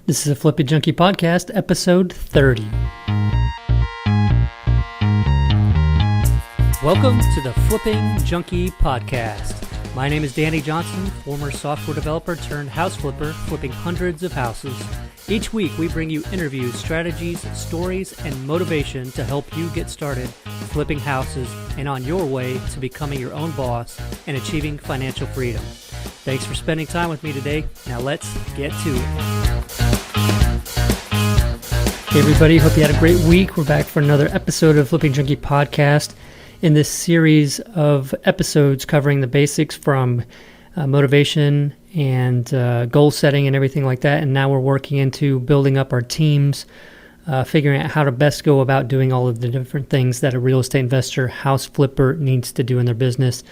This is a FlippingJunkie podcast, episode 30. Welcome to the FlippingJunkie podcast. My name is Danny Johnson, former software developer turned house flipper, flipping hundreds of houses. Each week, we bring you interviews, strategies, stories, and motivation to help you get started flipping houses and on your way to becoming your own boss and achieving financial freedom. Thanks for spending time with me today. Now let's get to it. Hey everybody, hope you had a great week. We're back for another episode of FlippingJunkie podcast in this series of episodes covering the basics from motivation and goal setting and everything like that. And now we're working into building up our teams, figuring out how to best go about doing all of the different things that a real estate investor, house flipper needs to do in their business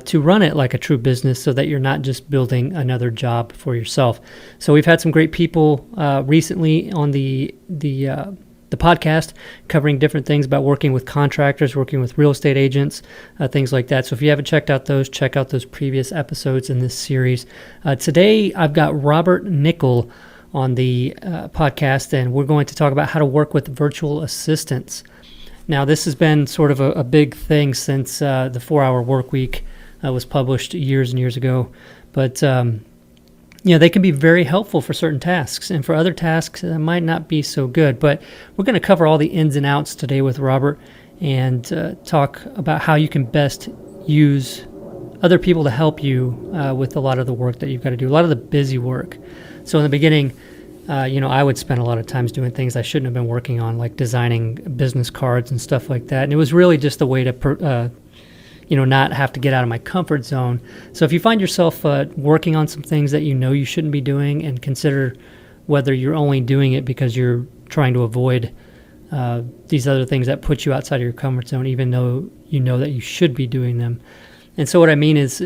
to run it like a true business so that you're not just building another job for yourself. So we've had some great people recently on the podcast covering different things about working with contractors, working with real estate agents, things like that. So if you haven't checked out those, check out those previous episodes in this series. Today I've got Robert Nickel on the podcast, and we're going to talk about how to work with virtual assistants. Now, this has been sort of a big thing since the 4-Hour Work Week was published years and years ago. But, they can be very helpful for certain tasks. And for other tasks, it might not be so good. But we're going to cover all the ins and outs today with Robert and talk about how you can best use other people to help you with a lot of the work that you've got to do, a lot of the busy work. So in the beginning, I would spend a lot of times doing things I shouldn't have been working on, like designing business cards and stuff like that. And it was really just a way to, not have to get out of my comfort zone. So if you find yourself working on some things that you shouldn't be doing, and consider whether you're only doing it because you're trying to avoid these other things that put you outside of your comfort zone, even though you know that you should be doing them. And so what I mean is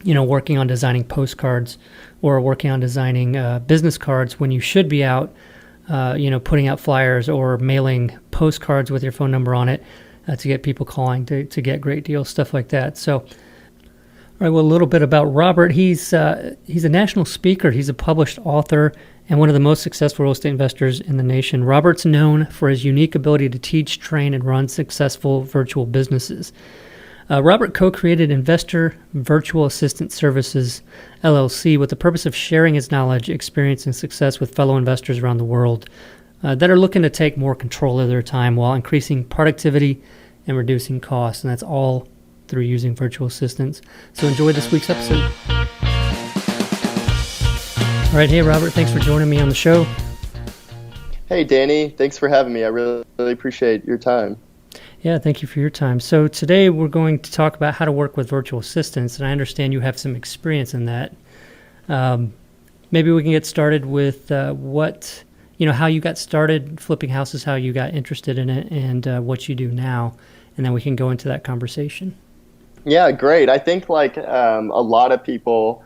working on designing postcards or working on designing business cards when you should be out, putting out flyers or mailing postcards with your phone number on it to get people calling to get great deals, stuff like that. So, all right, well, a little bit about Robert. He's a national speaker. He's a published author and one of the most successful real estate investors in the nation. Robert's known for his unique ability to teach, train, and run successful virtual businesses. Robert co-created Investor Virtual Assistant Services, LLC, with the purpose of sharing his knowledge, experience, and success with fellow investors around the world that are looking to take more control of their time while increasing productivity and reducing costs. And that's all through using virtual assistants. So enjoy this week's episode. All right. Hey, Robert, thanks for joining me on the show. Hey, Danny. Thanks for having me. I really appreciate your time. Yeah, thank you for your time. So today we're going to talk about how to work with virtual assistants, and I understand you have some experience in that. Maybe we can get started with how you got started flipping houses, how you got interested in it, and what you do now, and then we can go into that conversation. Yeah, great. I think like a lot of people,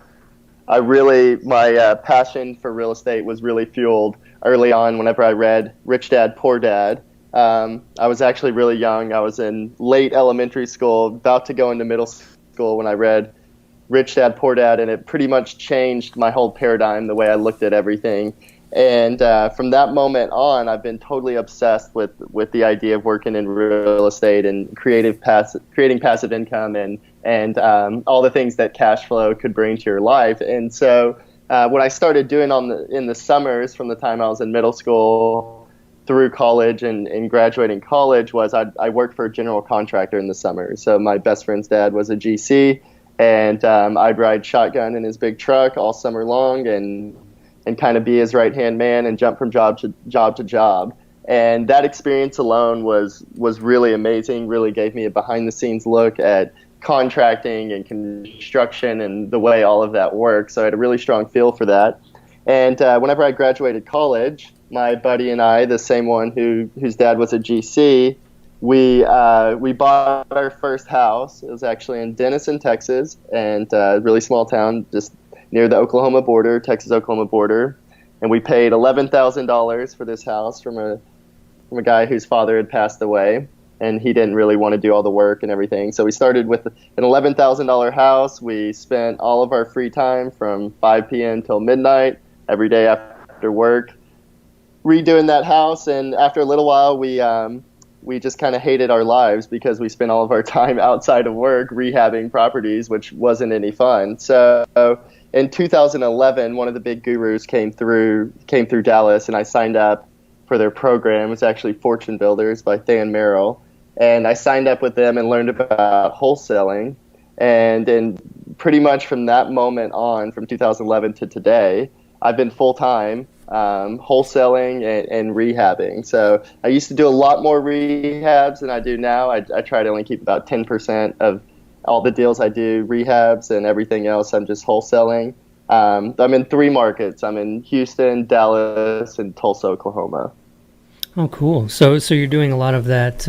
my passion for real estate was really fueled early on whenever I read Rich Dad, Poor Dad. I was actually really young. I was in late elementary school, about to go into middle school when I read Rich Dad, Poor Dad, and it pretty much changed my whole paradigm, the way I looked at everything. And from that moment on, I've been totally obsessed with the idea of working in real estate and creating passive income and all the things that cash flow could bring to your life. And so what I started doing in the summers from the time I was in middle school through college and graduating college was I worked for a general contractor in the summer. So my best friend's dad was a GC, and I'd ride shotgun in his big truck all summer long and kind of be his right-hand man and jump from job to job. And that experience alone was really amazing, really gave me a behind-the-scenes look at contracting and construction and the way all of that works. So I had a really strong feel for that. And whenever I graduated college, my buddy and I, the same one whose dad was a GC, we bought our first house. It was actually in Denison, Texas, and a really small town just near the Oklahoma border, Texas-Oklahoma border. And we paid $11,000 for this house from a guy whose father had passed away, and he didn't really want to do all the work and everything. So we started with an $11,000 house. We spent all of our free time from 5 p.m. till midnight every day after after work redoing that house. And after a little while, we just kind of hated our lives because we spent all of our time outside of work rehabbing properties, which wasn't any fun. So in 2011, one of the big gurus came through Dallas, and I signed up for their program. It was actually Fortune Builders by Than Merrill. And I signed up with them and learned about wholesaling. And then pretty much from that moment on, from 2011 to today, I've been full-time wholesaling and rehabbing. So I used to do a lot more rehabs than I do now. I try to only keep about 10% of all the deals I do rehabs, and everything else I'm just wholesaling. I'm in 3 markets. I'm in Houston, Dallas, and Tulsa, Oklahoma. Oh, cool. So you're doing a lot of that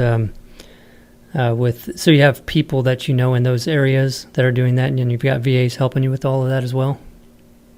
so you have people that you know in those areas that are doing that, and then you've got VAs helping you with all of that as well?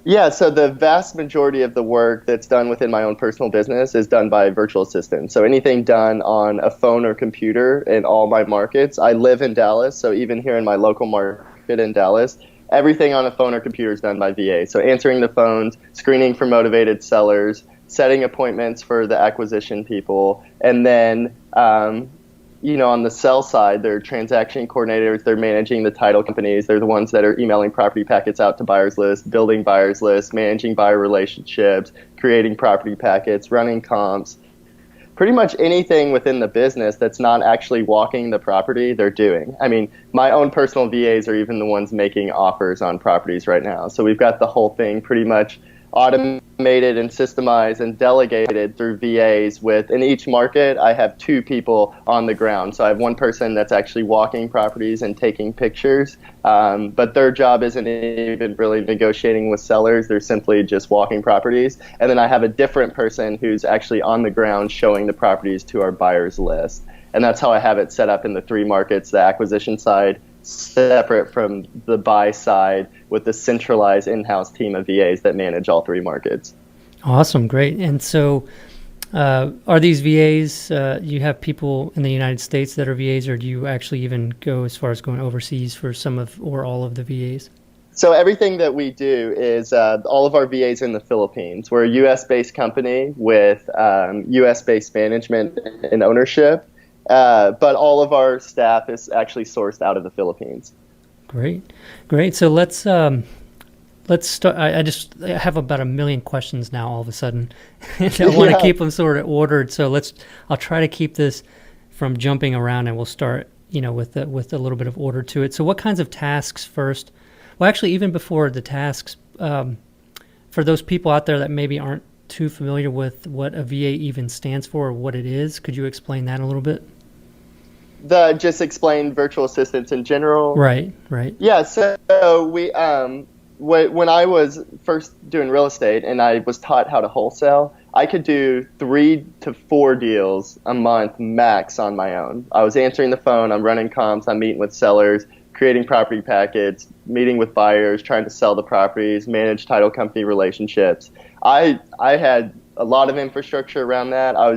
Yeah, so the vast majority of the work that's done within my own personal business is done by virtual assistants. So anything done on a phone or computer in all my markets. I live in Dallas, so even here in my local market in Dallas, everything on a phone or computer is done by VA. So answering the phones, screening for motivated sellers, setting appointments for the acquisition people, and then on the sell side, they're transaction coordinators, they're managing the title companies, they're the ones that are emailing property packets out to buyers lists, building buyers lists, managing buyer relationships, creating property packets, running comps. Pretty much anything within the business that's not actually walking the property, they're doing. I mean, my own personal VAs are even the ones making offers on properties right now. So we've got the whole thing pretty much automated and systemized and delegated through VAs. In each market, I have 2 people on the ground. So I have one person that's actually walking properties and taking pictures, but their job isn't even really negotiating with sellers. They're simply just walking properties. And then I have a different person who's actually on the ground showing the properties to our buyers list. And that's how I have it set up in the 3 markets: the acquisition side, separate from the buy side, with the centralized in-house team of VAs that manage all 3 markets. Awesome, great. And so are these VAs, you have people in the United States that are VAs, or do you actually even go as far as going overseas for some of or all of the VAs? So everything that we do is all of our VAs are in the Philippines. We're a U.S.-based company with U.S.-based management and ownership. But all of our staff is actually sourced out of the Philippines. Great. So let's start. I have about 1 million questions now all of a sudden. And I want to keep them sort of ordered. So I'll try to keep this from jumping around, and we'll start, with a little bit of order to it. So what kinds of tasks first? Well, actually, even before the tasks, for those people out there that maybe aren't too familiar with what a VA even stands for or what it is, could you explain that a little bit? Just explain virtual assistants in general. Right. Yeah. So we, when I was first doing real estate and I was taught how to wholesale, I could do 3 to 4 deals a month max on my own. I was answering the phone, I'm running comps, I'm meeting with sellers, creating property packets, meeting with buyers, trying to sell the properties, manage title company relationships. I had a lot of infrastructure around that. I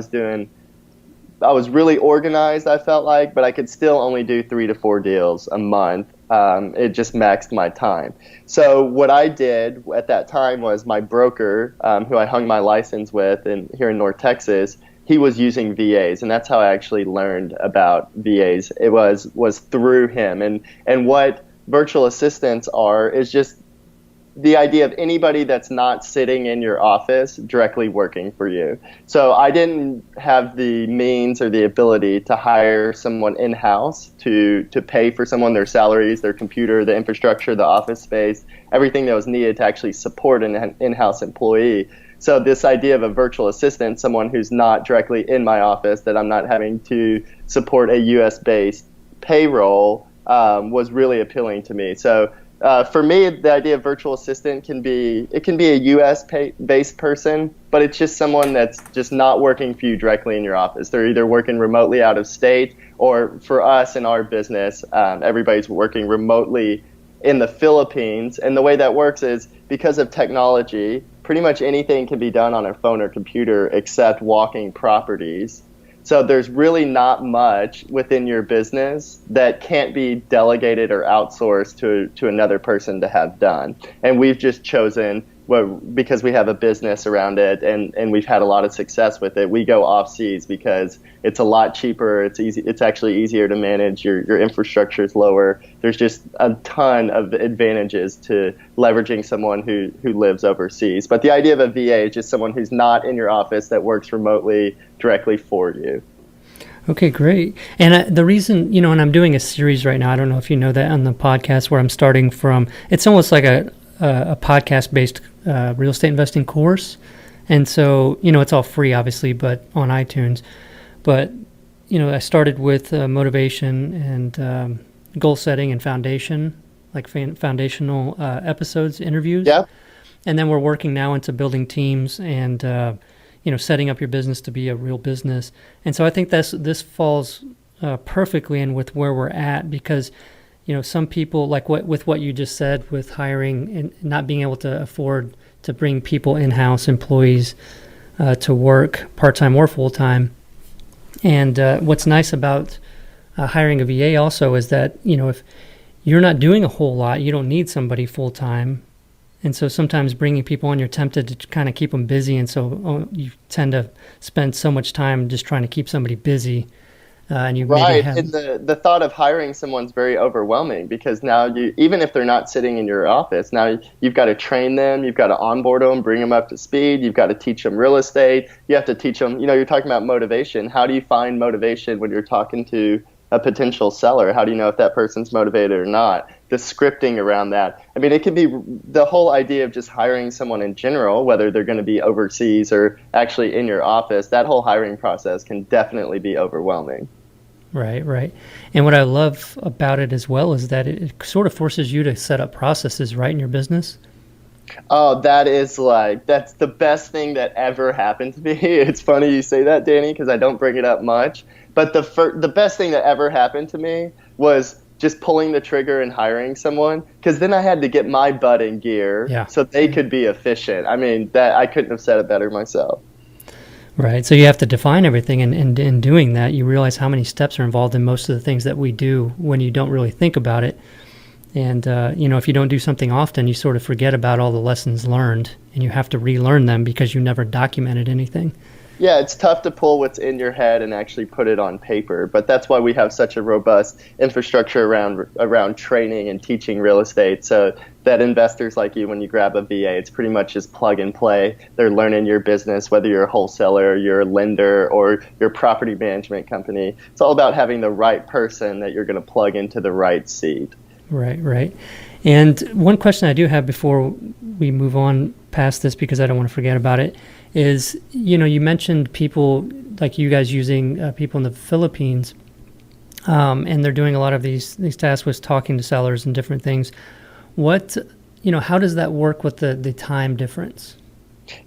was really organized, I felt like, but I could still only do 3 to 4 deals a month. It just maxed my time. So what I did at that time was my broker, who I hung my license with here in North Texas, he was using VAs, and that's how I actually learned about VAs. It was through him. And what virtual assistants are is just the idea of anybody that's not sitting in your office directly working for you. So I didn't have the means or the ability to hire someone in-house to pay for someone, their salaries, their computer, the infrastructure, the office space, everything that was needed to actually support an in-house employee. So this idea of a virtual assistant, someone who's not directly in my office, that I'm not having to support a US-based payroll, was really appealing to me. So for me, the idea of virtual assistant can be a US-based person, but it's just someone that's just not working for you directly in your office. They're either working remotely out of state, or for us in our business, everybody's working remotely in the Philippines. And the way that works is because of technology, pretty much anything can be done on a phone or computer except walking properties. So there's really not much within your business that can't be delegated or outsourced to another person to have done. And we've just chosen because we have a business around it and we've had a lot of success with it, we go off seas because it's a lot cheaper. It's easy. It's actually easier to manage. Your infrastructure is lower. There's just a ton of advantages to leveraging someone who lives overseas. But the idea of a VA is just someone who's not in your office that works remotely directly for you. Okay, great. And the reason, and I'm doing a series right now, I don't know if you know that on the podcast, where I'm starting from, it's almost like a podcast-based real estate investing course. And so, it's all free, obviously, but on iTunes. But, I started with motivation and goal setting and foundation, like foundational episodes, interviews. Yeah. And then we're working now into building teams and, setting up your business to be a real business. And so I think this falls perfectly in with where we're at, because some people, like with what you just said, with hiring and not being able to afford to bring people in-house, employees to work part-time or full-time. And what's nice about hiring a VA also is that, if you're not doing a whole lot, you don't need somebody full-time. And so sometimes bringing people on, you're tempted to kind of keep them busy. And so you tend to spend so much time just trying to keep somebody busy. And you right, maybe have... and the thought of hiring someone's very overwhelming, because now even if they're not sitting in your office, now you've got to train them, you've got to onboard them, bring them up to speed, you've got to teach them real estate, you have to teach them, you're talking about motivation. How do you find motivation when you're talking to a potential seller? How do you know if that person's motivated or not? The scripting around that. I mean, it could be the whole idea of just hiring someone in general, whether they're going to be overseas or actually in your office. That whole hiring process can definitely be overwhelming. Right. And what I love about it as well is that it sort of forces you to set up processes, right, in your business. Oh, that's the best thing that ever happened to me. It's funny you say that, Danny, because I don't bring it up much. But the best thing that ever happened to me was just pulling the trigger and hiring someone, because then I had to get my butt in gear so they could be efficient. I mean, that I couldn't have said it better myself. Right. So you have to define everything, and in doing that, you realize how many steps are involved in most of the things that we do when you don't really think about it. And, if you don't do something often, you sort of forget about all the lessons learned, and you have to relearn them because you never documented anything. Yeah, it's tough to pull what's in your head and actually put it on paper, but that's why we have such a robust infrastructure around training and teaching real estate, so that investors like you, when you grab a VA, it's pretty much just plug and play. They're learning your business, whether you're a wholesaler, you're a lender, or your property management company. It's all about having the right person that you're going to plug into the right seat. Right. And one question I do have before we move on past this, because I don't want to forget about it, is, you mentioned people like you guys using people in the Philippines, and they're doing a lot of these tasks with talking to sellers and different things. What, how does that work with the time difference?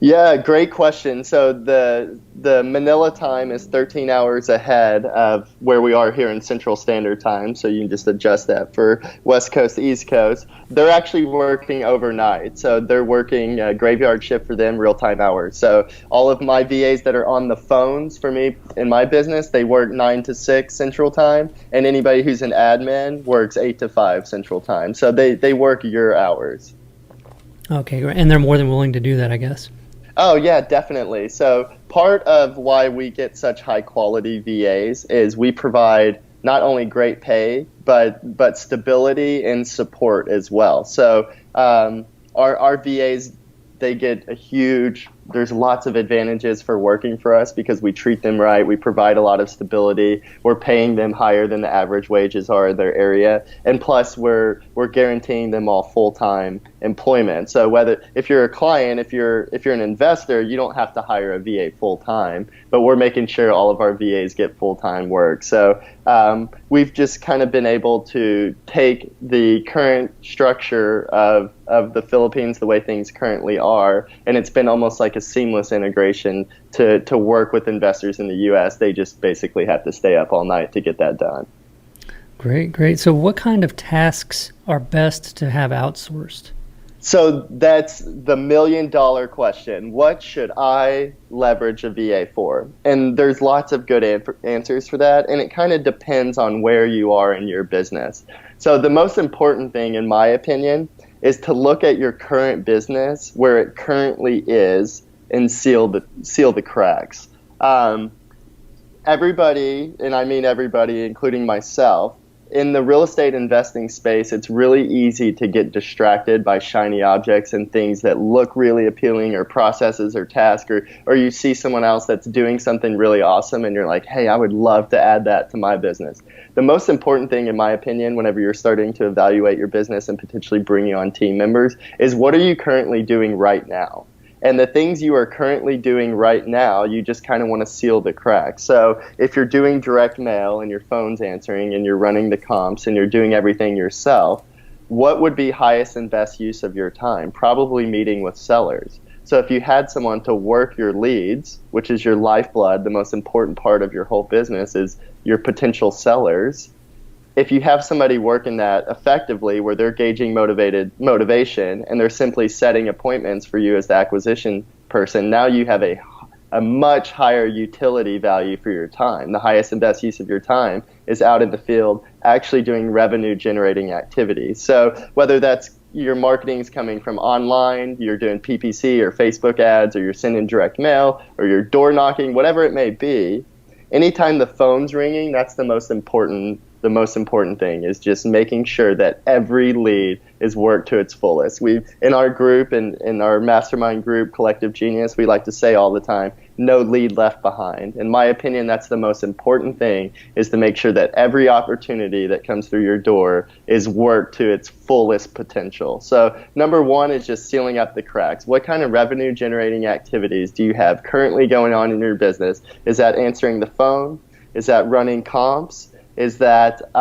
Yeah, great question. So the Manila time is 13 hours ahead of where we are here in Central Standard Time, so you can just adjust that for West Coast, East Coast. They're actually working overnight, so they're working graveyard shift for them, real-time hours. So all of my VAs that are on the phones for me in my business, they work 9 to 6 Central Time, and anybody who's an admin works 8 to 5 Central Time. So they work your hours. Okay, great. And they're more than willing to do that, I guess. Oh, yeah, definitely. So part of why we get such high quality VAs is we provide not only great pay, but stability and support as well. So our VAs, they get there's lots of advantages for working for us because we treat them right. We provide a lot of stability. We're paying them higher than the average wages are in their area. And plus we're guaranteeing them all full-time employment. So if you're a client, if you're an investor, you don't have to hire a VA full-time, but we're making sure all of our VAs get full-time work. So we've just kind of been able to take the current structure of the Philippines, the way things currently are, and it's been almost like a seamless integration to work with investors in the U.S. They just basically have to stay up all night to get that done. Great. So what kind of tasks are best to have outsourced? So that's the $1 million question. What should I leverage a VA for? And there's lots of good answers for that, and it kind of depends on where you are in your business. So the most important thing, in my opinion, is to look at your current business where it currently is and seal the cracks. Everybody, and I mean everybody, including myself, in the real estate investing space, it's really easy to get distracted by shiny objects and things that look really appealing, or processes or tasks, or you see someone else that's doing something really awesome and you're like, hey, I would love to add that to my business. The most important thing, in my opinion, whenever you're starting to evaluate your business and potentially bringing on team members, is what are you currently doing right now? And the things you are currently doing right now, you just kind of want to seal the cracks. So if you're doing direct mail and your phone's answering and you're running the comps and you're doing everything yourself, what would be highest and best use of your time? Probably meeting with sellers. So if you had someone to work your leads, which is your lifeblood, the most important part of your whole business is your potential sellers. If you have somebody working that effectively where they're gauging motivation and they're simply setting appointments for you as the acquisition person, now you have a much higher utility value for your time. The highest and best use of your time is out in the field actually doing revenue generating activities. So whether that's your marketing is coming from online, you're doing PPC or Facebook ads, or you're sending direct mail, or you're door knocking, whatever it may be, anytime the phone's ringing, that's the most important thing, is just making sure that every lead is worked to its fullest. In our group, and in our mastermind group, Collective Genius, we like to say all the time, no lead left behind. In my opinion, that's the most important thing, is to make sure that every opportunity that comes through your door is worked to its fullest potential. So number one is just sealing up the cracks. What kind of revenue generating activities do you have currently going on in your business? Is that answering the phone? Is that running comps? Is that,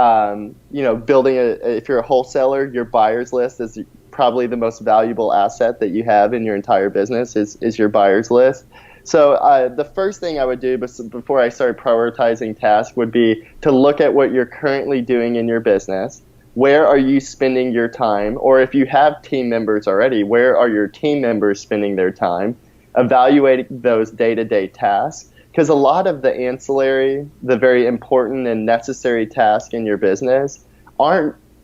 building if you're a wholesaler, your buyer's list is probably the most valuable asset that you have in your entire business is your buyer's list. So the first thing I would do before I start prioritizing tasks would be to look at what you're currently doing in your business. Where are you spending your time? Or if you have team members already, where are your team members spending their time? Evaluating those day-to-day tasks. Because a lot of the ancillary, the very important and necessary tasks in your business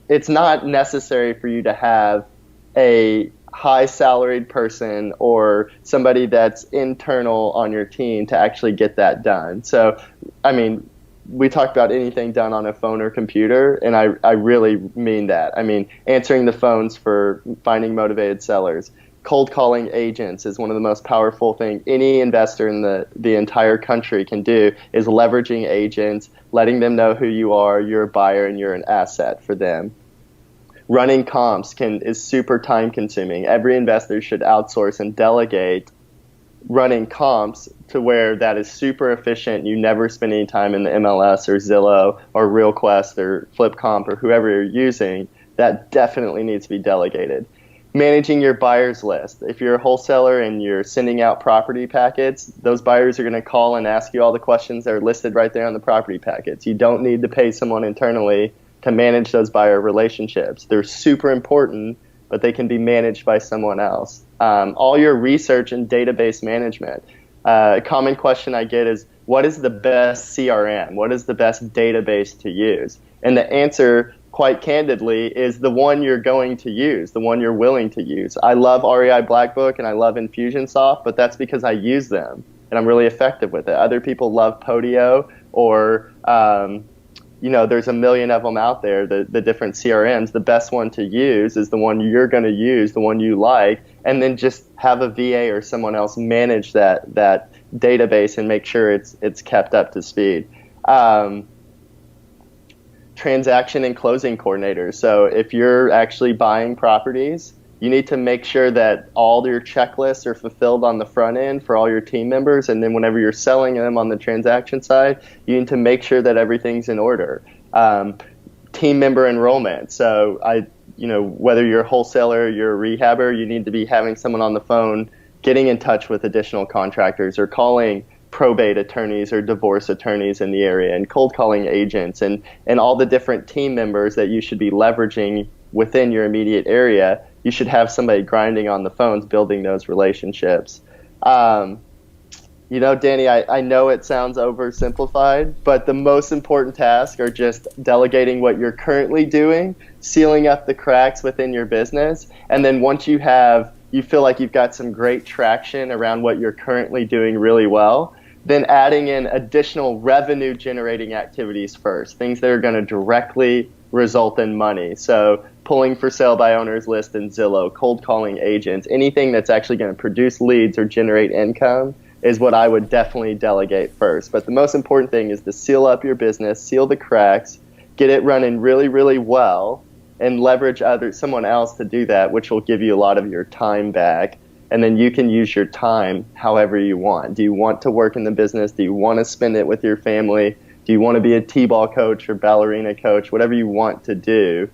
it's not necessary for you to have a high salaried person or somebody that's internal on your team to actually get that done. So, I mean, we talked about anything done on a phone or computer, and I really mean that. I mean, answering the phones for finding motivated sellers. Cold calling agents is one of the most powerful things any investor in the entire country can do, is leveraging agents, letting them know who you are, you're a buyer, and you're an asset for them. Running comps is super time consuming. Every investor should outsource and delegate running comps to where that is super efficient. You never spend any time in the MLS or Zillow or RealQuest or FlippingJunkie or whoever you're using. That definitely needs to be delegated. Managing your buyer's list. If you're a wholesaler and you're sending out property packets, those buyers are going to call and ask you all the questions that are listed right there on the property packets. You don't need to pay someone internally to manage those buyer relationships. They're super important, but they can be managed by someone else. All your research and database management. A common question I get is, what is the best CRM? What is the best database to use? And the answer, quite candidly, is the one you're going to use, the one you're willing to use. I love REI Black Book and I love Infusionsoft, but that's because I use them and I'm really effective with it. Other people love Podio or, there's a million of them out there, the different CRMs. The best one to use is the one you're going to use, the one you like, and then just have a VA or someone else manage that database and make sure it's kept up to speed. Transaction and closing coordinators. So if you're actually buying properties, you need to make sure that all your checklists are fulfilled on the front end for all your team members, and then whenever you're selling them on the transaction side, you need to make sure that everything's in order. Team member enrollment. So whether you're a wholesaler or you're a rehabber, you need to be having someone on the phone getting in touch with additional contractors or calling probate attorneys or divorce attorneys in the area and cold calling agents and all the different team members that you should be leveraging within your immediate area. You should have somebody grinding on the phones, building those relationships. Danny, I know it sounds oversimplified, but the most important tasks are just delegating what you're currently doing, sealing up the cracks within your business, and then once you feel like you've got some great traction around what you're currently doing really well, then adding in additional revenue generating activities first, things that are going to directly result in money. So pulling for sale by owners list in Zillow, cold calling agents, anything that's actually going to produce leads or generate income is what I would definitely delegate first. But the most important thing is to seal up your business, seal the cracks, get it running really, really well, and leverage someone else to do that, which will give you a lot of your time back. And then you can use your time however you want. Do you want to work in the business? Do you want to spend it with your family? Do you want to be a t-ball coach or ballerina coach? Whatever you want to do,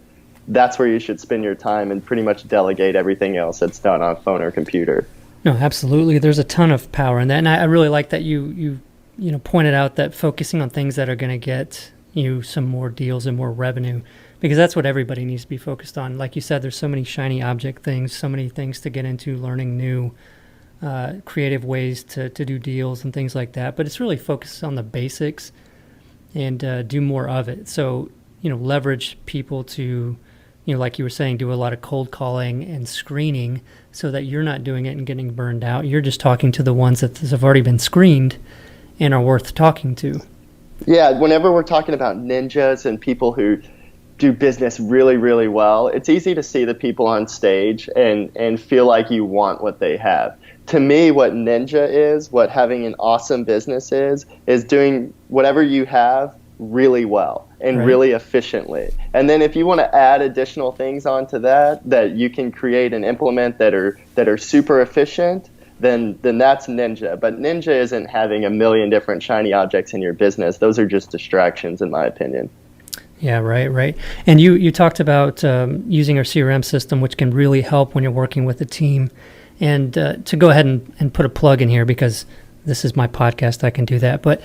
that's where you should spend your time and pretty much delegate everything else that's done on phone or computer. No, absolutely. There's a ton of power in that. And I really like that you pointed out that focusing on things that are going to get you some more deals and more revenue, because that's what everybody needs to be focused on. Like you said, there's so many shiny object things, so many things to get into, learning new creative ways to do deals and things like that. But it's really focused on the basics and do more of it. So, leverage people to, like you were saying, do a lot of cold calling and screening so that you're not doing it and getting burned out. You're just talking to the ones that have already been screened and are worth talking to. Yeah, whenever we're talking about ninjas and people who do business really, really well, it's easy to see the people on stage and feel like you want what they have. To me, what ninja is, what having an awesome business is doing whatever you have really well and really efficiently. And then if you want to add additional things onto that you can create and implement that are super efficient, then that's ninja. But ninja isn't having a million different shiny objects in your business. Those are just distractions, in my opinion. Yeah, right. And you talked about using our CRM system, which can really help when you're working with a team. And to go ahead and put a plug in here, because this is my podcast, I can do that. But,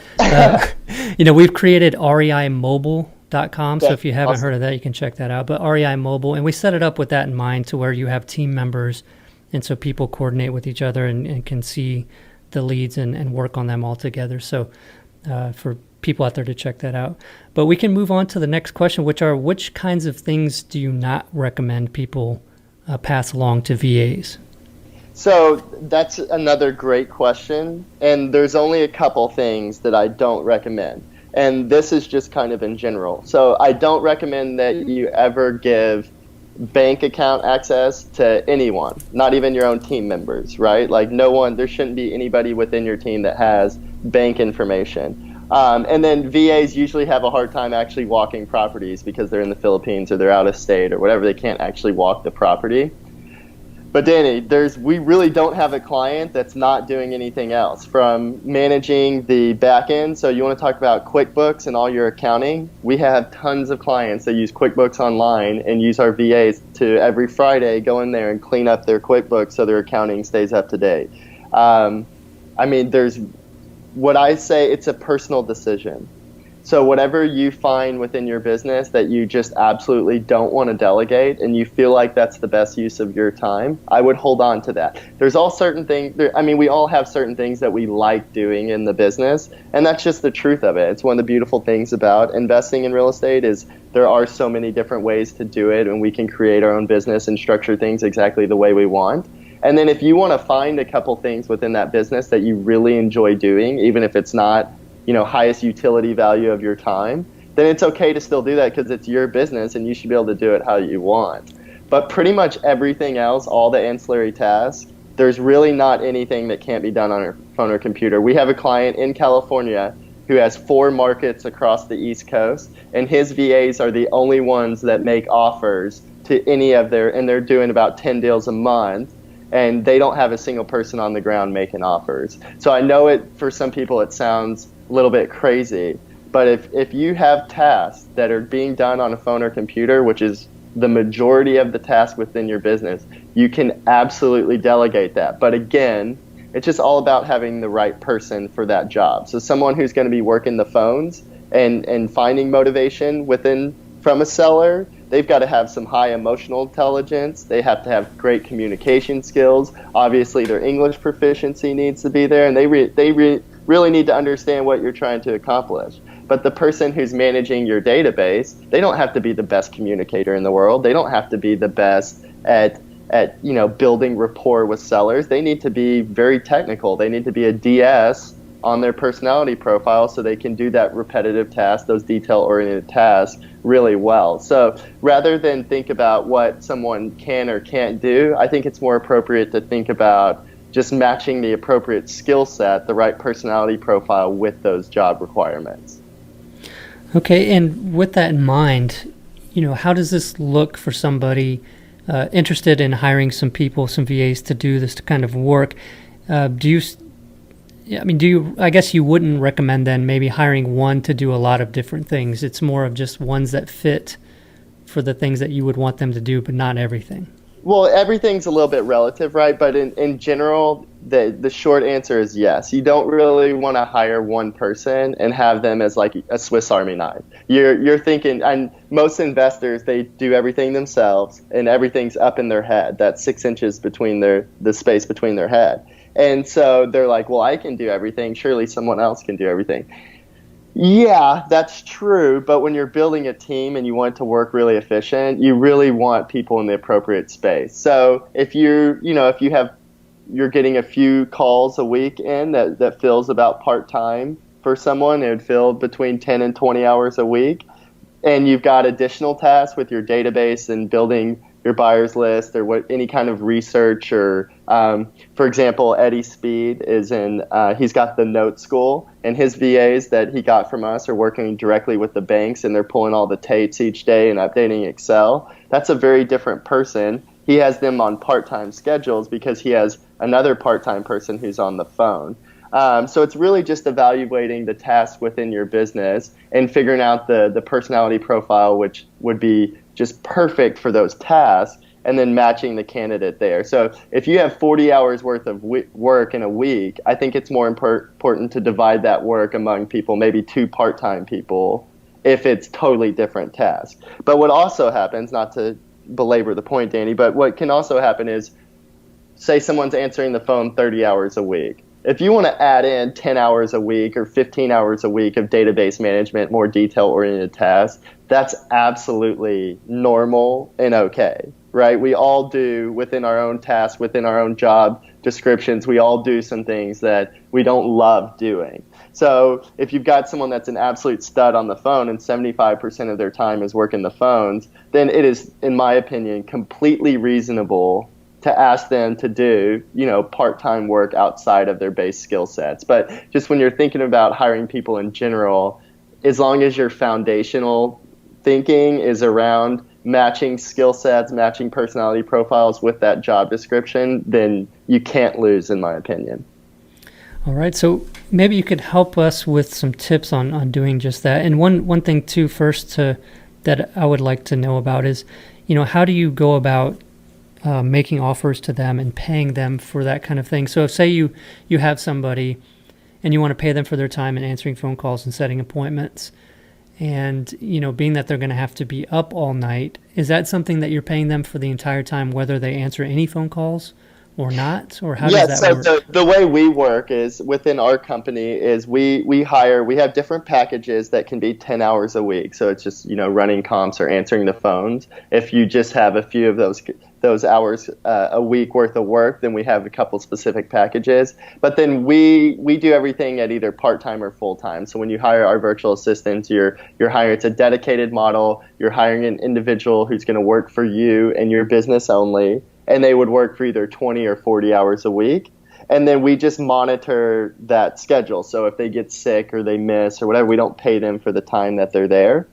we've created reimobile.com. So if you haven't heard of that, you can check that out. But REI Mobile, and we set it up with that in mind to where you have team members. And so people coordinate with each other and can see the leads and work on them all together. So for people out there to check that out. But we can move on to the next question, which kinds of things do you not recommend people pass along to VAs? So that's another great question. And there's only a couple things that I don't recommend. And this is just kind of in general. So I don't recommend that you ever give bank account access to anyone, not even your own team members, right? Like there shouldn't be anybody within your team that has bank information. And then VAs usually have a hard time actually walking properties because they're in the Philippines or they're out of state or whatever. They can't actually walk the property. But Danny, we really don't have a client that's not doing anything else, from managing the back end. So you want to talk about QuickBooks and all your accounting. We have tons of clients that use QuickBooks online and use our VAs to every Friday go in there and clean up their QuickBooks so their accounting stays up to date. There's what I say, it's a personal decision. So whatever you find within your business that you just absolutely don't want to delegate and you feel like that's the best use of your time, I would hold on to that. There's all certain things, we all have certain things that we like doing in the business, and that's just the truth of it. It's one of the beautiful things about investing in real estate is there are so many different ways to do it, and we can create our own business and structure things exactly the way we want. And then if you want to find a couple things within that business that you really enjoy doing, even if it's not highest utility value of your time, then it's okay to still do that because it's your business and you should be able to do it how you want. But pretty much everything else, all the ancillary tasks, there's really not anything that can't be done on your phone or computer. We have a client in California who has 4 markets across the East Coast, and his VAs are the only ones that make offers to any of and they're doing about 10 deals a month, and they don't have a single person on the ground making offers. So I know for some people it sounds a little bit crazy, but if you have tasks that are being done on a phone or computer, which is the majority of the task within your business, you can absolutely delegate that. But again, it's just all about having the right person for that job. So someone who's going to be working the phones and finding motivation from a seller, they've got to have some high emotional intelligence. They have to have great communication skills. Obviously, their English proficiency needs to be there, and they really need to understand what you're trying to accomplish. But the person who's managing your database, they don't have to be the best communicator in the world. They don't have to be the best at building rapport with sellers. They need to be very technical. They need to be a DS on their personality profile so they can do that repetitive task, those detail-oriented tasks really well. So rather than think about what someone can or can't do, I think it's more appropriate to think about just matching the appropriate skill set, the right personality profile with those job requirements. Okay, and with that in mind, how does this look for somebody interested in hiring some people, some VAs to do this kind of work? I guess you wouldn't recommend then maybe hiring one to do a lot of different things. It's more of just ones that fit for the things that you would want them to do, but not everything. Well, everything's a little bit relative, right? But in general, the short answer is yes. You don't really want to hire one person and have them as like a Swiss Army knife. You're thinking, and most investors, they do everything themselves, and everything's up in their head. That's 6 inches between the space between their head. And so they're like, well, I can do everything. Surely someone else can do everything. Yeah, that's true. But when you're building a team and you want it to work really efficient, you really want people in the appropriate space. So if you're getting a few calls a week in that feels about part-time for someone, it would fill between 10 and 20 hours a week. And you've got additional tasks with your database and building your buyers list or any kind of research or, for example, Eddie Speed he's got the Note School, and his VAs that he got from us are working directly with the banks, and they're pulling all the tapes each day and updating Excel. That's a very different person. He has them on part-time schedules because he has another part-time person who's on the phone. So it's really just evaluating the tasks within your business and figuring out the personality profile which would be just perfect for those tasks, and then matching the candidate there. So if you have 40 hours worth of work in a week, I think it's more important to divide that work among people, maybe 2 part-time people, if it's totally different tasks. But what also happens, not to belabor the point, Danny, but what can also happen is, say someone's answering the phone 30 hours a week. If you want to add in 10 hours a week or 15 hours a week of database management, more detail-oriented tasks, that's absolutely normal and okay, right? We all do, within our own tasks, within our own job descriptions, we all do some things that we don't love doing. So if you've got someone that's an absolute stud on the phone and 75% of their time is working the phones, then it is, in my opinion, completely reasonable to ask them to do, part-time work outside of their base skill sets. But just when you're thinking about hiring people in general, as long as your foundational thinking is around matching skill sets, matching personality profiles with that job description, then you can't lose, in my opinion. All right, so maybe you could help us with some tips on doing just that. And one thing too, first that I would like to know about is, how do you go about making offers to them and paying them for that kind of thing? So if, say you have somebody and you want to pay them for their time and answering phone calls and setting appointments, and being that they're going to have to be up all night, is that something that you're paying them for the entire time, whether they answer any phone calls or not? Or how does that work? So the way we work is, within our company, is we have different packages that can be 10 hours a week. So it's just, running comps or answering the phones. If you just have a few of those hours a week worth of work, then we have a couple specific packages. But then we do everything at either part-time or full-time. So when you hire our virtual assistants, you're hiring, it's a dedicated model. You're hiring an individual who's going to work for you and your business only, and they would work for either 20 or 40 hours a week. And then we just monitor that schedule. So if they get sick or they miss or whatever, we don't pay them for the time that they're there.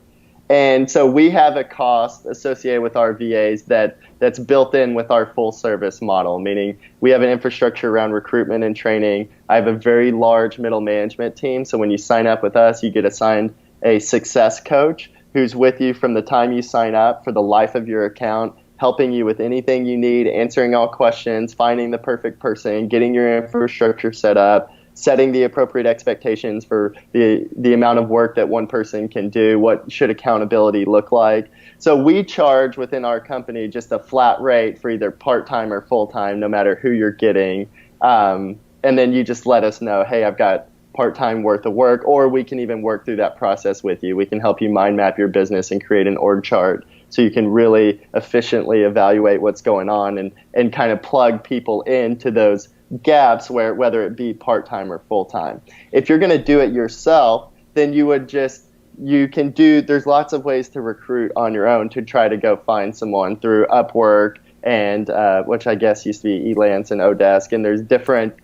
And so we have a cost associated with our VAs that's built in with our full service model, meaning we have an infrastructure around recruitment and training. I have a very large middle management team. So when you sign up with us, you get assigned a success coach who's with you from the time you sign up for the life of your account, helping you with anything you need, answering all questions, finding the perfect person, getting your infrastructure set up, setting the appropriate expectations for the amount of work that one person can do, what should accountability look like. So we charge within our company just a flat rate for either part-time or full-time, no matter who you're getting. And then you just let us know, hey, I've got part-time worth of work, or we can even work through that process with you. We can help you mind map your business and create an org chart so you can really efficiently evaluate what's going on and kind of plug people into those gaps, where whether it be part-time or full-time. If you're going to do it yourself, then there's lots of ways to recruit on your own to try to go find someone through Upwork and which I guess used to be Elance and Odesk, and there's different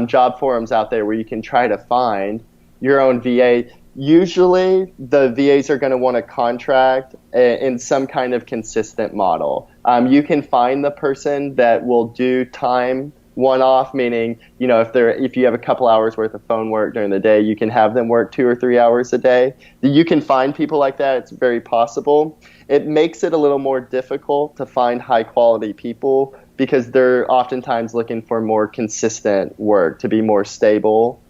job forums out there where you can try to find your own VA. Usually the VAs are going to want to contract in some kind of consistent model. You can find the person that will do time one-off, meaning, if you have a couple hours worth of phone work during the day, you can have them work 2 or 3 hours a day. You can find people like that. It's very possible. It makes it a little more difficult to find high-quality people because they're oftentimes looking for more consistent work, to be more stable.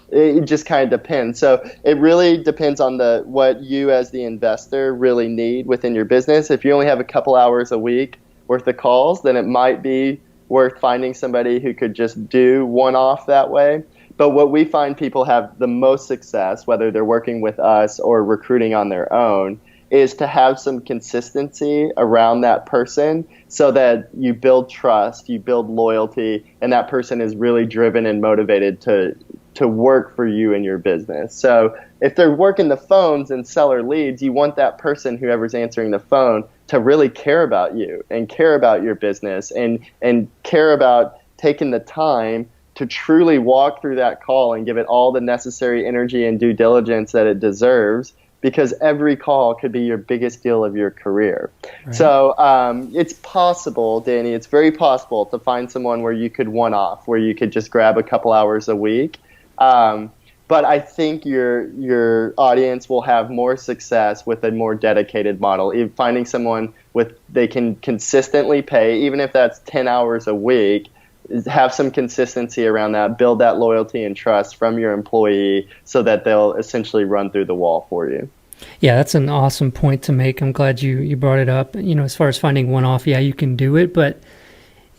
It just kind of depends. So it really depends on what you as the investor really need within your business. If you only have a couple hours a week worth of calls, then it might be worth finding somebody who could just do one-off that way. But what we find people have the most success, whether they're working with us or recruiting on their own, is to have some consistency around that person so that you build trust, you build loyalty, and that person is really driven and motivated to work for you and your business. So if they're working the phones and seller leads, you want that person, whoever's answering the phone, to really care about you and care about your business and care about taking the time to truly walk through that call and give it all the necessary energy and due diligence that it deserves, because every call could be your biggest deal of your career. Right. So it's possible, Danny, it's very possible to find someone where you could one-off, where you could just grab a couple hours a week. But I think your audience will have more success with a more dedicated model. Finding someone they can consistently pay, even if that's 10 hours a week, have some consistency around that, build that loyalty and trust from your employee so that they'll essentially run through the wall for you. Yeah, that's an awesome point to make. I'm glad you brought it up. As far as finding one-off, yeah, you can do it, but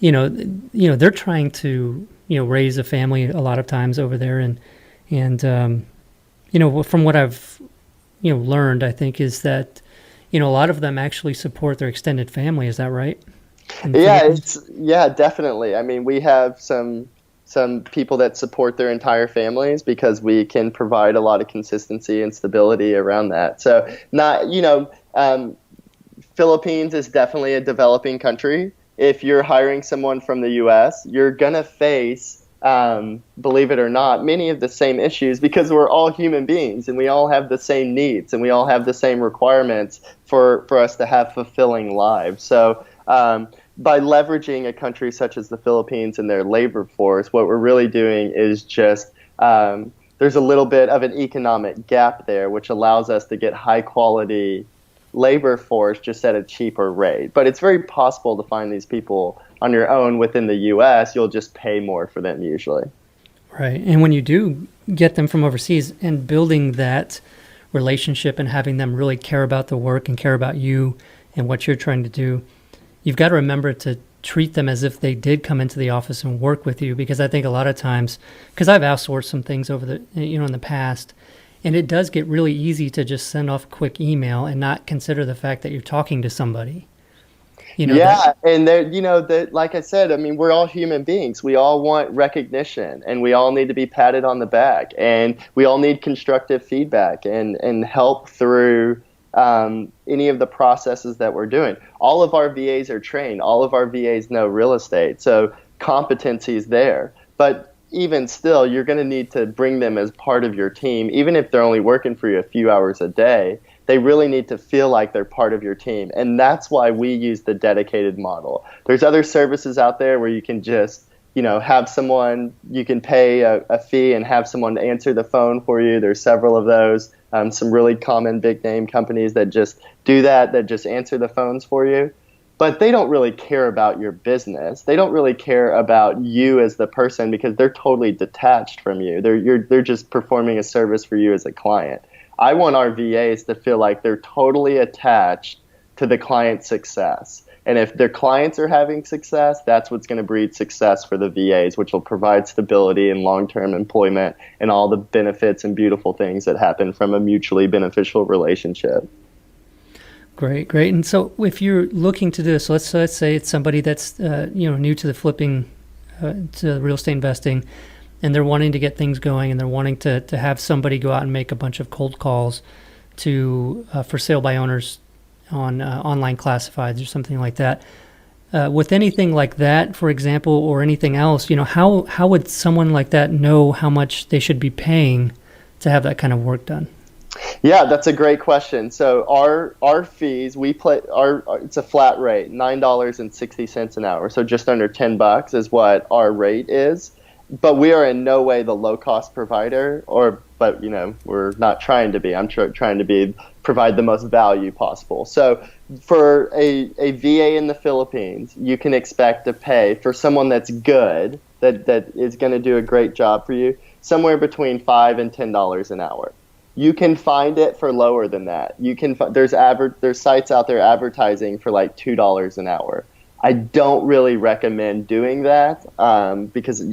they're trying to raise a family a lot of times over there, and from what I've learned, I think, is that a lot of them actually support their extended family. Is that right? Yeah, definitely. I mean, we have some people that support their entire families because we can provide a lot of consistency and stability around that. So Philippines is definitely a developing country. If you're hiring someone from the U.S., you're gonna face, believe it or not, many of the same issues, because we're all human beings and we all have the same needs and we all have the same requirements for us to have fulfilling lives. So by leveraging a country such as the Philippines and their labor force, what we're really doing is just there's a little bit of an economic gap there, which allows us to get high quality labor force just at a cheaper rate. But it's very possible to find these people on your own within the U.S. You'll just pay more for them usually. Right. And when you do get them from overseas and building that relationship and having them really care about the work and care about you and what you're trying to do, you've got to remember to treat them as if they did come into the office and work with you, because I think a lot of times, because I've outsourced some things over in the past, and it does get really easy to just send off a quick email and not consider the fact that you're talking to somebody. And like I said, I mean, we're all human beings. We all want recognition, and we all need to be patted on the back, and we all need constructive feedback and help through any of the processes that we're doing. All of our VAs are trained. All of our VAs know real estate, so competency is there. But even still, you're going to need to bring them as part of your team, even if they're only working for you a few hours a day. They really need to feel like they're part of your team, and that's why we use the dedicated model. There's other services out there where you can just have someone, you can pay a fee and have someone answer the phone for you. There's several of those. Some really common big name companies that just do that just answer the phones for you. but they don't really care about your business. They don't really care about you as the person because they're totally detached from you. They're just performing a service for you as a client. I want our VAs to feel like they're totally attached to the client's success. And if their clients are having success, that's what's going to breed success for the VAs, which will provide stability and long-term employment and all the benefits and beautiful things that happen from a mutually beneficial relationship. Great. And so if you're looking to do this, let's say it's somebody that's new to the flipping, to real estate investing, and they're wanting to get things going, and they're wanting to have somebody go out and make a bunch of cold calls to for sale by owners on online classifieds or something like that. With anything like that, for example, or anything else, how would someone like that know how much they should be paying to have that kind of work done? Yeah, that's a great question. So our fees, it's a flat rate, $9.60 an hour. So just under $10 is what our rate is. But we are in no way the low-cost provider, but we're not trying to be. I'm trying to provide the most value possible. So for a VA in the Philippines, you can expect to pay for someone that's good, that is going to do a great job for you, somewhere between $5 and $10 an hour. You can find it for lower than that. There's sites out there advertising for like $2 an hour. I don't really recommend doing that because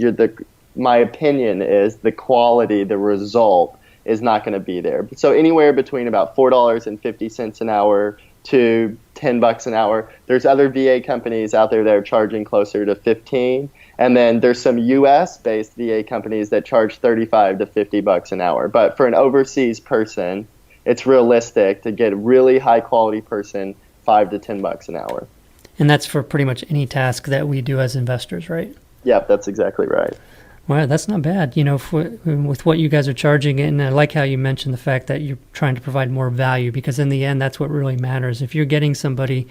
my opinion is the quality, the result is not going to be there. So anywhere between about $4.50 an hour to $10 an hour. There's other VA companies out there that are charging closer to $15. And then there's some U.S.-based VA companies that charge $35 to $50 an hour. But for an overseas person, it's realistic to get a really high-quality person $5 to $10 an hour. And that's for pretty much any task that we do as investors, right? Yep, that's exactly right. Well, that's not bad, with what you guys are charging. And I like how you mentioned the fact that you're trying to provide more value, because in the end, that's what really matters. If you're getting somebody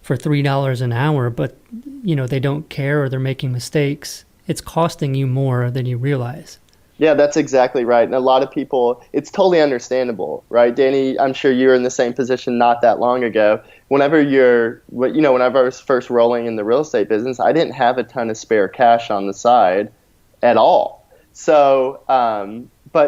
for $3 an hour, but they don't care or they're making mistakes, it's costing you more than you realize. Yeah, that's exactly right. And a lot of people, it's totally understandable, right? Danny, I'm sure you were in the same position not that long ago. Whenever I was first rolling in the real estate business, I didn't have a ton of spare cash on the side at all. So,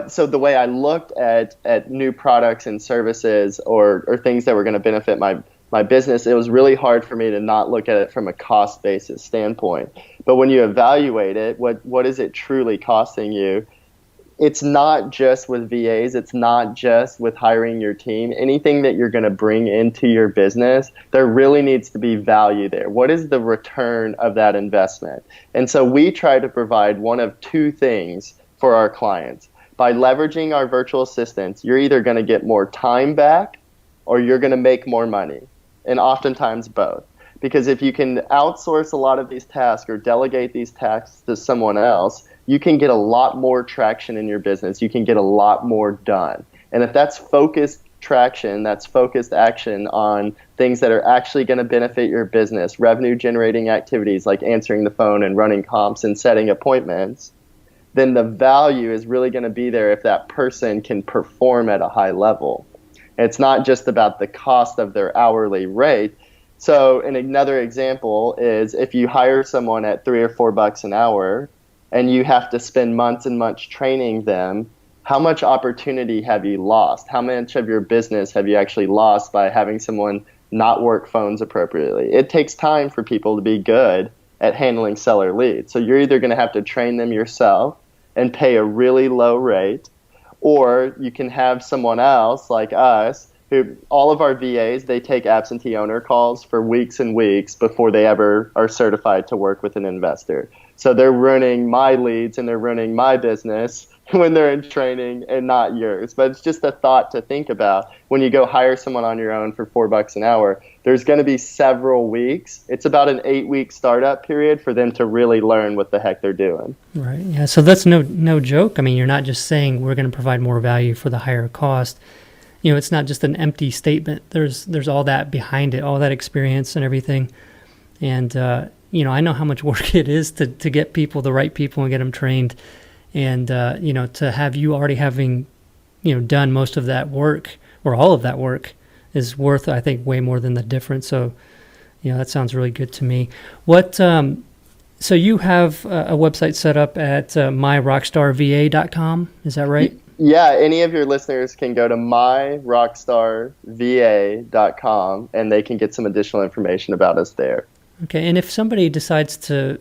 so the way I looked at new products and services or things that were going to benefit my business, it was really hard for me to not look at it from a cost basis standpoint. But when you evaluate it, what is it truly costing you? It's not just with VAs. It's not just with hiring your team. Anything that you're going to bring into your business, there really needs to be value there. What is the return of that investment? And so we try to provide one of two things for our clients. By leveraging our virtual assistants, you're either going to get more time back or you're going to make more money, and oftentimes both. Because if you can outsource a lot of these tasks or delegate these tasks to someone else, you can get a lot more traction in your business. You can get a lot more done. And if that's focused traction, that's focused action on things that are actually going to benefit your business, revenue generating activities like answering the phone and running comps and setting appointments, then the value is really going to be there if that person can perform at a high level. And it's not just about the cost of their hourly rate. So another example is if you hire someone at $3 or $4 an hour, and you have to spend months and months training them, how much opportunity have you lost? How much of your business have you actually lost by having someone not work phones appropriately? It takes time for people to be good at handling seller leads. So you're either going to have to train them yourself and pay a really low rate, or you can have someone else like us, who all of our VAs, they take absentee owner calls for weeks and weeks before they ever are certified to work with an investor. So they're running my leads and they're running my business when they're in training and not yours. But it's just a thought to think about. When you go hire someone on your own for $4 an hour, there's going to be several weeks. It's about an 8-week startup period for them to really learn what the heck they're doing. Right. Yeah. So that's no joke. I mean, you're not just saying we're going to provide more value for the higher cost. It's not just an empty statement. There's all that behind it, all that experience and everything. And, I know how much work it is to get the right people and get them trained. And, to have you already having, done most of that work or all of that work is worth, I think, way more than the difference. So, Yeah, that sounds really good to me. What, so you have a website set up at myrockstarva.com, is that right? Yeah, any of your listeners can go to myrockstarva.com and they can get some additional information about us there. Okay, and if somebody decides to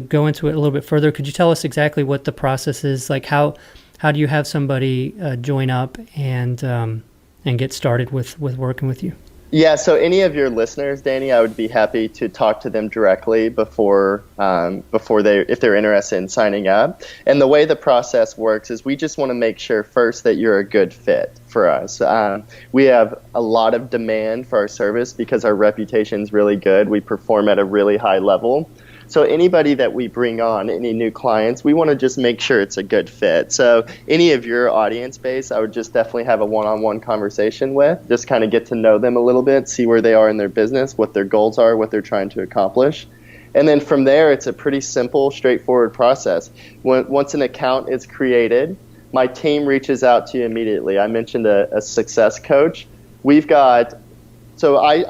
go into it a little bit further, could you tell us exactly what the process is? Like how do you have somebody join up and get started with working with you? Yeah, so any of your listeners, Danny, I would be happy to talk to them directly before if they're interested in signing up. And the way the process works is we just want to make sure first that you're a good fit for us. We have a lot of demand for our service because our reputation is really good. We perform at a really high level. So anybody that we bring on, any new clients, we want to just make sure it's a good fit. So any of your audience base, I would just definitely have a one-on-one conversation with, just kind of get to know them a little bit, see where they are in their business, what their goals are, what they're trying to accomplish. And then from there, it's a pretty simple, straightforward process. Once an account is created, my team reaches out to you immediately. I mentioned a success coach. I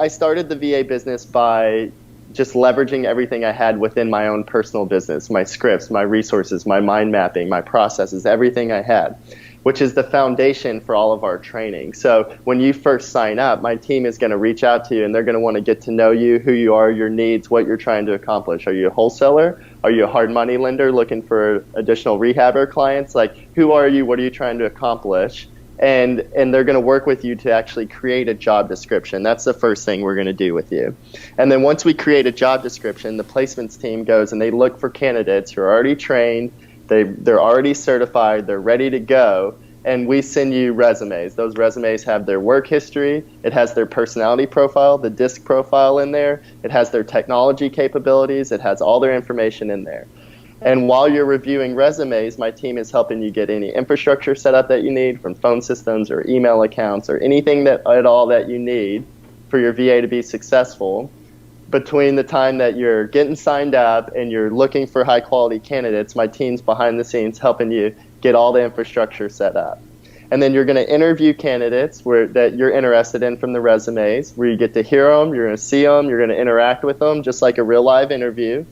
started the VA business by just leveraging everything I had within my own personal business, my scripts, my resources, my mind mapping, my processes, everything I had, which is the foundation for all of our training. So when you first sign up, my team is going to reach out to you and they're going to want to get to know you, who you are, your needs, what you're trying to accomplish. Are you a wholesaler? Are you a hard money lender looking for additional rehabber clients? Like, who are you? What are you trying to accomplish? And they're going to work with you to actually create a job description. That's the first thing we're going to do with you. And then once we create a job description, the placements team goes and they look for candidates who are already trained, they're already certified, they're ready to go, and we send you resumes. Those resumes have their work history, it has their personality profile, the DISC profile in there, it has their technology capabilities, it has all their information in there. And while you're reviewing resumes, my team is helping you get any infrastructure set up that you need, from phone systems or email accounts or anything at all that you need for your VA to be successful. Between the time that you're getting signed up and you're looking for high quality candidates, my team's behind the scenes helping you get all the infrastructure set up. And then you're going to interview candidates that you're interested in from the resumes, where you get to hear them, you're going to see them, you're going to interact with them, just like a real live interview.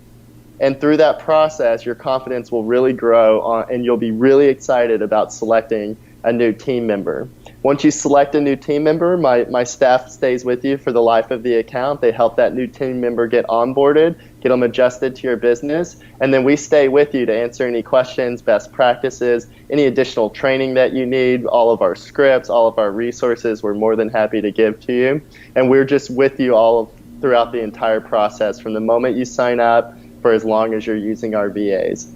And through that process, your confidence will really grow and you'll be really excited about selecting a new team member. Once you select a new team member, my staff stays with you for the life of the account. They help that new team member get onboarded, get them adjusted to your business, and then we stay with you to answer any questions, best practices, any additional training that you need, all of our scripts, all of our resources, we're more than happy to give to you. And we're just with you all throughout the entire process, from the moment you sign up, for as long as you're using our VAs.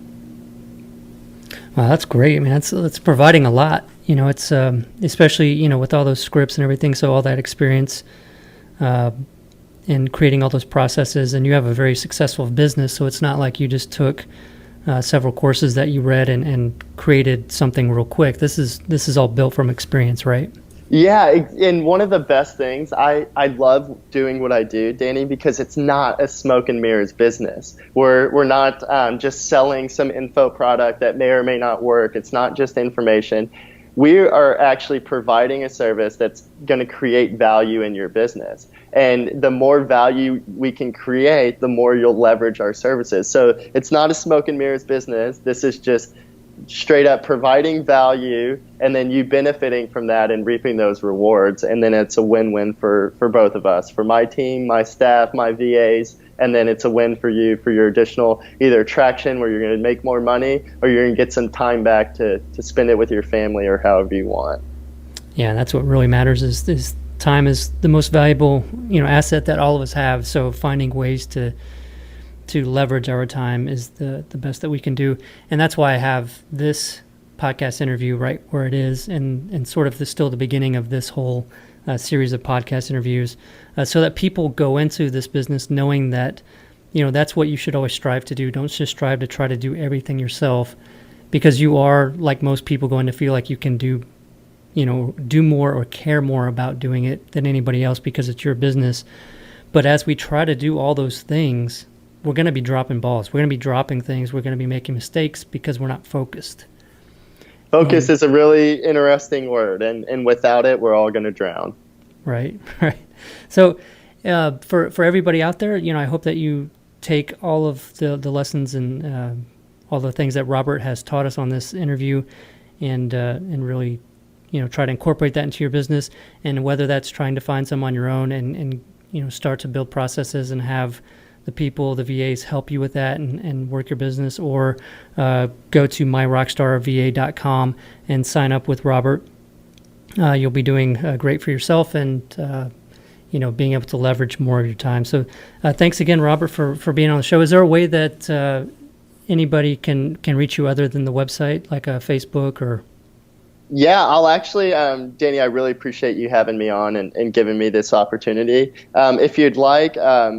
Wow, that's great. I mean, that's providing a lot. You know, it's especially, you know, with all those scripts and everything, so all that experience in creating all those processes, and you have a very successful business, so it's not like you just took several courses that you read and created something real quick. This is all built from experience, right? Yeah, and one of the best things, I love doing what I do, Danny, because it's not a smoke and mirrors business. We're not just selling some info product that may or may not work. It's not just information. We are actually providing a service that's going to create value in your business. And the more value we can create, the more you'll leverage our services. So it's not a smoke and mirrors business. This is just straight up providing value and then you benefiting from that and reaping those rewards. And then it's a win-win for both of us, for my team, my staff, my VAs, and then it's a win for you for your additional either traction where you're going to make more money or you're going to get some time back to spend it with your family or however you want. Yeah, and that's what really matters is time is the most valuable, you know, asset that all of us have. So finding ways to leverage our time is the best that we can do. And that's why I have this podcast interview right where it is and sort of still the beginning of this whole series of podcast interviews so that people go into this business knowing that, you know, that's what you should always strive to do. Don't just strive to try to do everything yourself, because you are, like most people, going to feel like you can do more or care more about doing it than anybody else because it's your business. But as we try to do all those things, we're going to be dropping balls. We're going to be dropping things. We're going to be making mistakes because we're not focused. Focus is a really interesting word, and without it, we're all going to drown. Right, right. So For everybody out there, I hope that you take all of the lessons and all the things that Robert has taught us on this interview, and really, try to incorporate that into your business. And whether that's trying to find some on your own and start to build processes and have the people, the VAs, help you with that and work your business, or go to myrockstarva.com and sign up with Robert. You'll be doing great for yourself and being able to leverage more of your time. So thanks again, Robert, for being on the show. Is there a way that anybody can reach you other than the website, like a Facebook or? Yeah, I'll actually, Danny, I really appreciate you having me on and giving me this opportunity. If you'd like,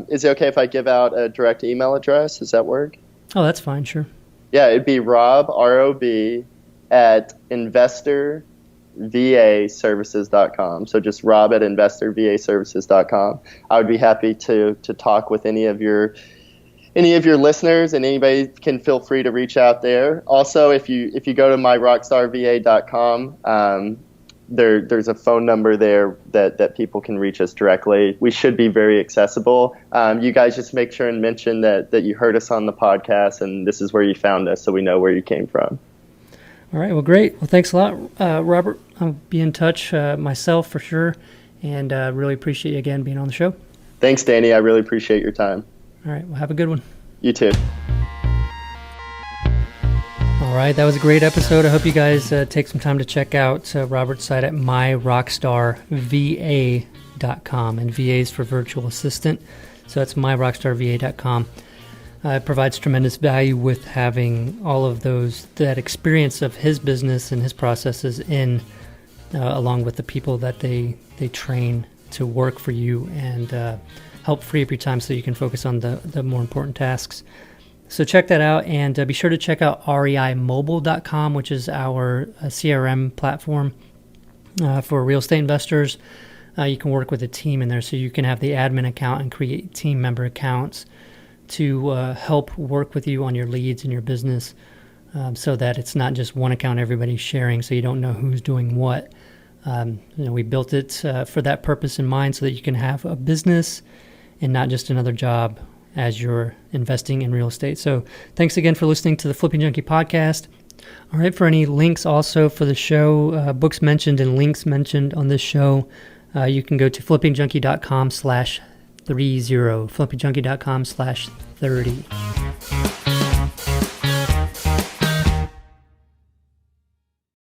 is it okay if I give out a direct email address? Does that work? Oh, that's fine, sure. Yeah, it'd be Rob, R-O-B, at investorvaservices.com. So just Rob at investorvaservices.com. I would be happy to talk with any of your listeners, and anybody can feel free to reach out there. Also, if you go to myrockstarva.com, there's a phone number there that people can reach us directly. We should be very accessible. You guys just make sure and mention that you heard us on the podcast and this is where you found us, so we know where you came from. All right. Well, great. Well, thanks a lot, Robert. I'll be in touch myself for sure, and really appreciate you again being on the show. Thanks, Danny. I really appreciate your time. All right. Well, have a good one. You too. All right. That was a great episode. I hope you guys take some time to check out Robert's site at myrockstarva.com. And VA is for virtual assistant. So that's myrockstarva.com. It provides tremendous value with having all of that experience of his business and his processes along with the people that they train to work for you and help free up your time so you can focus on the more important tasks. So check that out, and be sure to check out reimobile.com, which is our CRM platform for real estate investors. You can work with a team in there, so you can have the admin account and create team member accounts to help work with you on your leads in your business, so that it's not just one account everybody's sharing, so you don't know who's doing what. We built it for that purpose in mind, so that you can have a business and not just another job as you're investing in real estate. So thanks again for listening to the Flipping Junkie podcast. All right, for any links also for the show, books mentioned and links mentioned on this show, you can go to flippingjunkie.com/30, flippingjunkie.com/30.